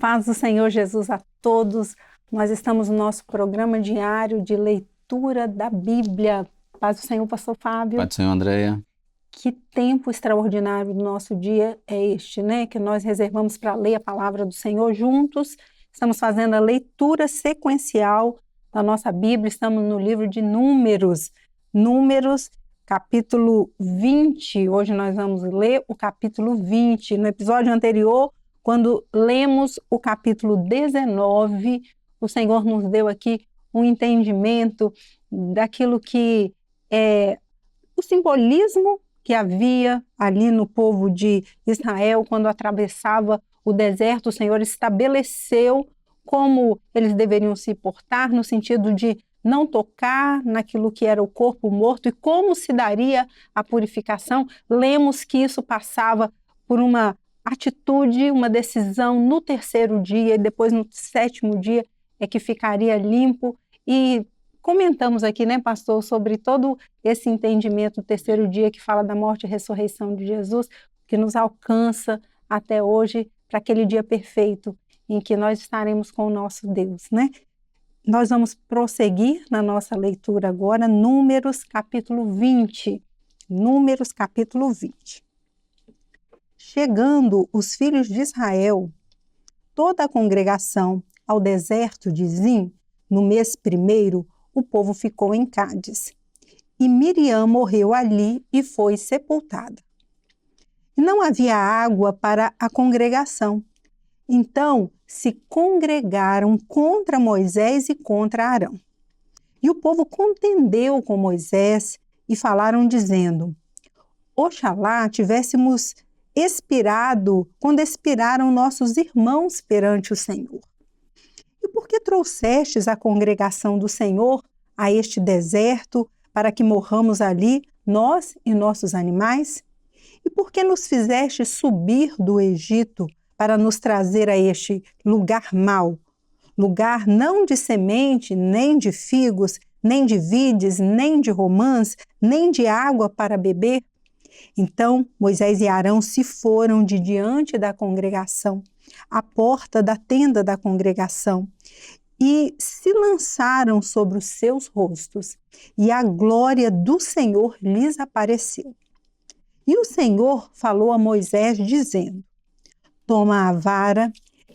paz do Senhor Jesus a todos. Nós estamos no nosso programa diário de leitura da Bíblia. Paz do Senhor, pastor Fábio. Paz do Senhor, Andréia. Que tempo extraordinário do nosso dia é este, né? Que nós reservamos para ler a palavra do Senhor juntos. Estamos fazendo a leitura sequencial da nossa Bíblia. Estamos no livro de Números. Números, capítulo 20. Hoje nós vamos ler o capítulo 20. No episódio anterior, quando lemos o capítulo 19, o Senhor nos deu aqui um entendimento daquilo que é o simbolismo que havia ali no povo de Israel quando atravessava o deserto. O Senhor estabeleceu como eles deveriam se portar, no sentido de não tocar naquilo que era o corpo morto e como se daria a purificação. Lemos que isso passava por uma atitude, uma decisão no terceiro dia e depois no sétimo dia é que ficaria limpo. E comentamos aqui, né, pastor, sobre todo esse entendimento do terceiro dia que fala da morte e ressurreição de Jesus, que nos alcança até hoje para aquele dia perfeito em que nós estaremos com o nosso Deus, né? Nós vamos prosseguir na nossa leitura agora, Números capítulo 20. Números capítulo 20. Chegando os filhos de Israel, toda a congregação, ao deserto de Zim, no mês primeiro, o povo ficou em Cádiz. E Miriam morreu ali e foi sepultada. Não havia água para a congregação. Então se congregaram contra Moisés e contra Arão. E o povo contendeu com Moisés e falaram dizendo: Oxalá tivéssemos expirado quando expiraram nossos irmãos perante o Senhor. E por que trouxestes a congregação do Senhor a este deserto para que morramos ali, nós e nossos animais? E por que nos fizeste subir do Egito para nos trazer a este lugar mau, lugar não de semente, nem de figos, nem de vides, nem de romãs, nem de água para beber? Então Moisés e Arão se foram de diante da congregação, à porta da tenda da congregação, e se lançaram sobre os seus rostos, e a glória do Senhor lhes apareceu. E o Senhor falou a Moisés, dizendo: Toma a vara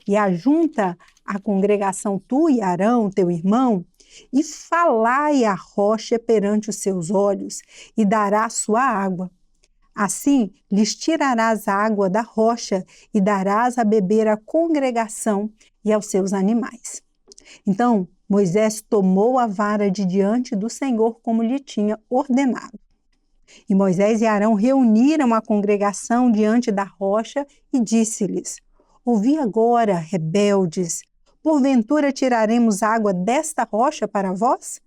e ajunta a congregação tu e Arão, teu irmão, e falai a rocha perante os seus olhos, e dará sua água. Assim lhes tirarás água da rocha e darás a beber à congregação e aos seus animais. Então Moisés tomou a vara de diante do Senhor como lhe tinha ordenado. E Moisés e Arão reuniram a congregação diante da rocha e disse-lhes: Ouvi agora, rebeldes, porventura tiraremos água desta rocha para vós?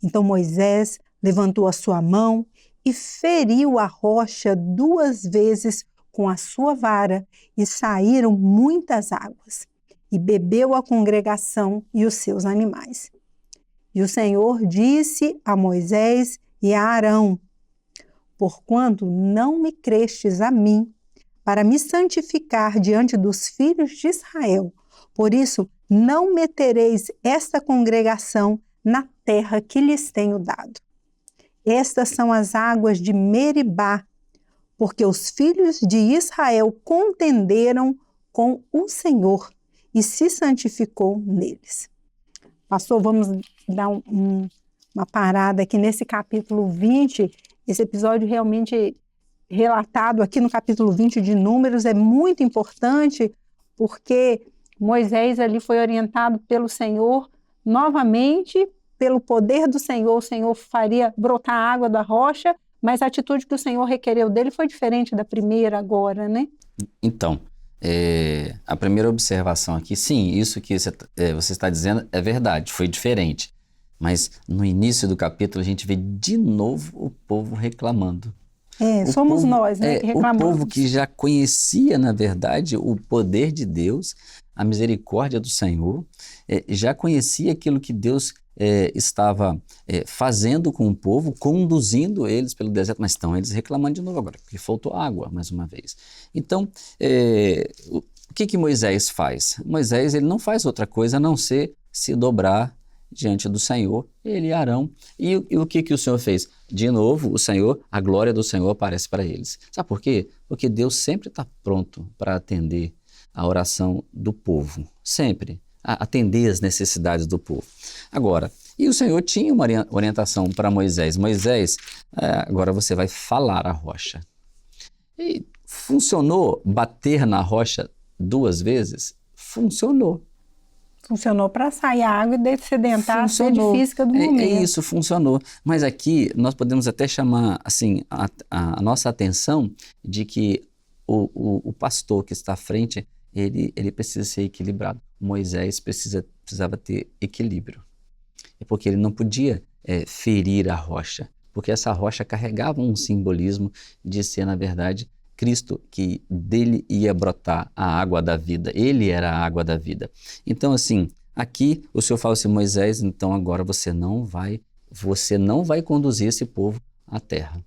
Então Moisés levantou a sua mão e feriu a rocha 2 vezes com a sua vara, e saíram muitas águas, e bebeu a congregação e os seus animais. E o Senhor disse a Moisés e a Arão: Porquanto não me crestes a mim, para me santificar diante dos filhos de Israel, por isso não metereis esta congregação na terra que lhes tenho dado. Estas são as águas de Meribá, porque os filhos de Israel contenderam com o Senhor e se santificou neles. Pastor, vamos dar uma parada aqui nesse capítulo 20. Esse episódio realmente relatado aqui no capítulo 20 de Números é muito importante, porque Moisés ali foi orientado pelo Senhor novamente. Pelo poder do Senhor, o Senhor faria brotar água da rocha, mas a atitude que o Senhor requereu dele foi diferente da primeira agora, né? Então, a primeira observação aqui, sim, isso que você está dizendo é verdade, foi diferente. Mas no início do capítulo a gente vê de novo o povo reclamando. Somos nós, né, que reclamamos. O povo que já conhecia, na verdade, o poder de Deus, a misericórdia do Senhor, já conhecia aquilo que Deus estava fazendo com o povo, conduzindo eles pelo deserto, mas estão eles reclamando de novo agora, porque faltou água mais uma vez. Então, o que Moisés faz? Moisés ele não faz outra coisa a não ser se dobrar diante do Senhor, ele e Arão. E o que o Senhor fez? De novo, o Senhor, a glória do Senhor aparece para eles. Sabe por quê? Porque Deus sempre está pronto para atender a oração do povo. Sempre. Atender as necessidades do povo. Agora, e o Senhor tinha uma orientação para Moisés. Moisés, agora você vai falar a rocha. E funcionou bater na rocha 2 vezes? Funcionou. Funcionou para sair a água e dessedentar a sede física do momento. É isso, funcionou. Mas aqui nós podemos até chamar assim, a nossa atenção de que o pastor que está à frente, ele precisa ser equilibrado. Moisés precisava ter equilíbrio. É porque ele não podia ferir a rocha, porque essa rocha carregava um simbolismo de ser, na verdade, Cristo, que dele ia brotar a água da vida. Ele era a água da vida. Então, assim, aqui o Senhor fala assim, Moisés, então agora você não vai conduzir esse povo à terra.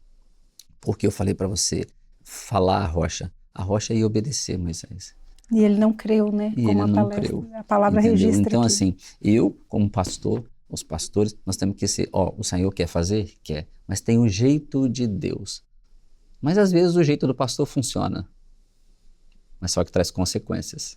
Porque eu falei para você falar a rocha ia obedecer, Moisés. E ele não creu, né? E ele não creu. A palavra entendeu? registra Então, aqui. assim, eu, como pastor, os pastores, nós temos que ser, o Senhor quer fazer? Quer. Mas tem o jeito de Deus. Mas às vezes o jeito do pastor funciona, mas só que traz consequências.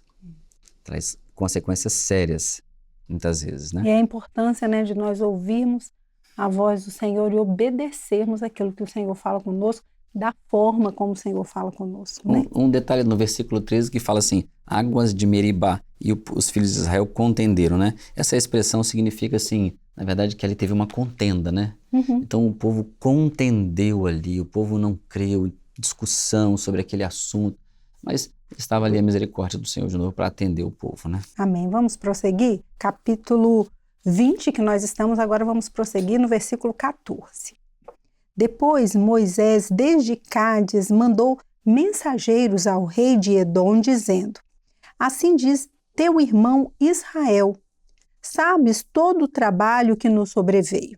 Traz consequências sérias, muitas vezes, né? E a importância, né, de nós ouvirmos a voz do Senhor e obedecermos aquilo que o Senhor fala conosco, da forma como o Senhor fala conosco, né? Um detalhe no versículo 13 que fala assim, águas de Meribá e os filhos de Israel contenderam, né? Essa expressão significa assim, na verdade que ali teve uma contenda, né? Então o povo contendeu ali, o povo não creu, discussão sobre aquele assunto, mas estava ali a misericórdia do Senhor de novo para atender o povo, né? Amém. Vamos prosseguir? Capítulo 20 que nós estamos, agora vamos prosseguir no versículo 14. Depois Moisés, desde Cádiz, mandou mensageiros ao rei de Edom, dizendo, assim diz teu irmão Israel, sabes todo o trabalho que nos sobreveio.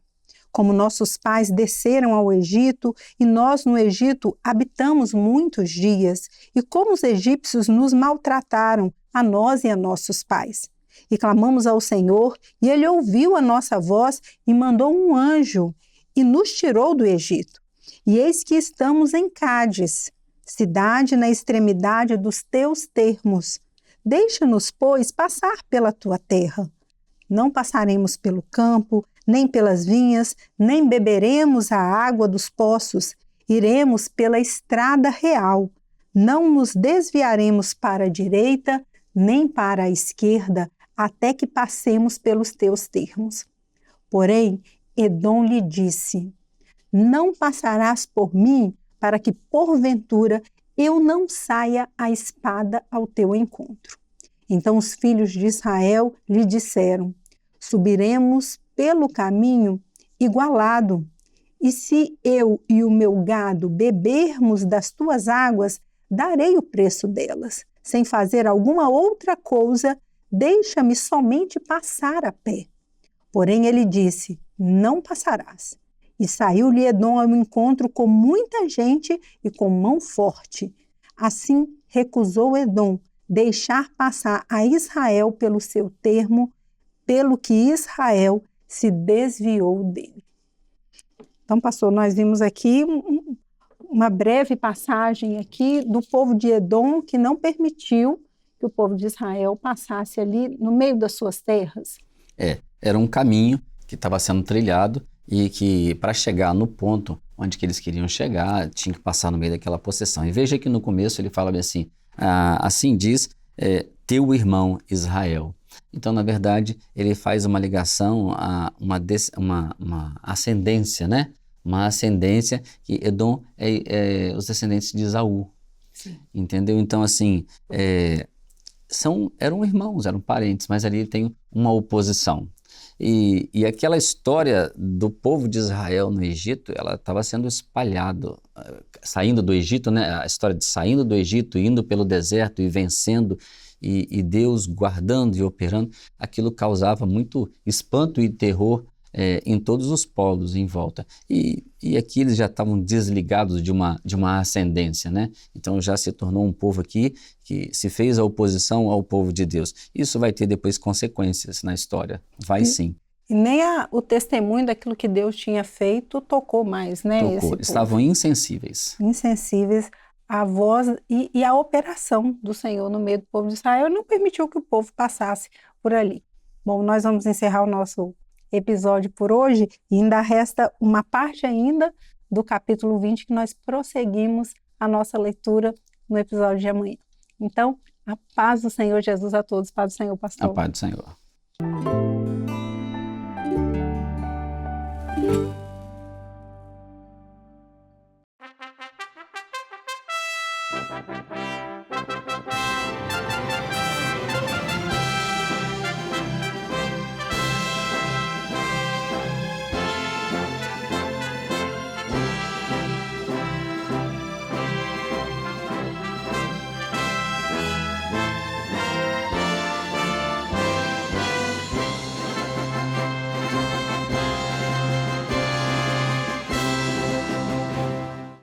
Como nossos pais desceram ao Egito, e nós no Egito habitamos muitos dias, e como os egípcios nos maltrataram, a nós e a nossos pais. E clamamos ao Senhor, e ele ouviu a nossa voz e mandou um anjo, e nos tirou do Egito. E eis que estamos em Cádiz, cidade na extremidade dos teus termos. Deixa-nos, pois, passar pela tua terra. Não passaremos pelo campo, nem pelas vinhas, nem beberemos a água dos poços. Iremos pela estrada real. Não nos desviaremos para a direita, nem para a esquerda, até que passemos pelos teus termos. Porém, Edom lhe disse, não passarás por mim, para que, porventura, eu não saia a espada ao teu encontro. Então os filhos de Israel lhe disseram, subiremos pelo caminho igualado, e se eu e o meu gado bebermos das tuas águas, darei o preço delas. Sem fazer alguma outra coisa, deixa-me somente passar a pé. Porém ele disse, não passarás. E saiu-lhe Edom ao encontro com muita gente e com mão forte. Assim recusou Edom deixar passar a Israel pelo seu termo, pelo que Israel se desviou dele. Então, pastor, nós vimos aqui uma breve passagem aqui do povo de Edom que não permitiu que o povo de Israel passasse ali no meio das suas terras. Era um caminho que estava sendo trilhado e que para chegar no ponto onde que eles queriam chegar, tinha que passar no meio daquela possessão. E veja que no começo ele fala assim, assim diz teu irmão Israel. Então, na verdade, ele faz uma ligação a uma ascendência, né? Uma ascendência que Edom é os descendentes de Esaú. Sim. Entendeu? Então, assim, eram irmãos, eram parentes, mas ali tem uma oposição. E aquela história do povo de Israel no Egito, ela estava sendo espalhada, saindo do Egito, né? A história de saindo do Egito, indo pelo deserto e vencendo, e Deus guardando e operando, aquilo causava muito espanto e terror em todos os polos em volta. E aqui eles já estavam desligados de uma ascendência, né? Então já se tornou um povo aqui que se fez a oposição ao povo de Deus. Isso vai ter depois consequências na história, vai sim. E nem o testemunho daquilo que Deus tinha feito tocou mais, né? Tocou, estavam insensíveis. Insensíveis à voz e à operação do Senhor no meio do povo de Israel, não permitiu que o povo passasse por ali. Bom, nós vamos encerrar o nosso episódio por hoje e ainda resta uma parte ainda do capítulo 20 que nós prosseguimos a nossa leitura no episódio de amanhã. Então, a paz do Senhor Jesus a todos. Paz do Senhor, pastor. A paz do Senhor.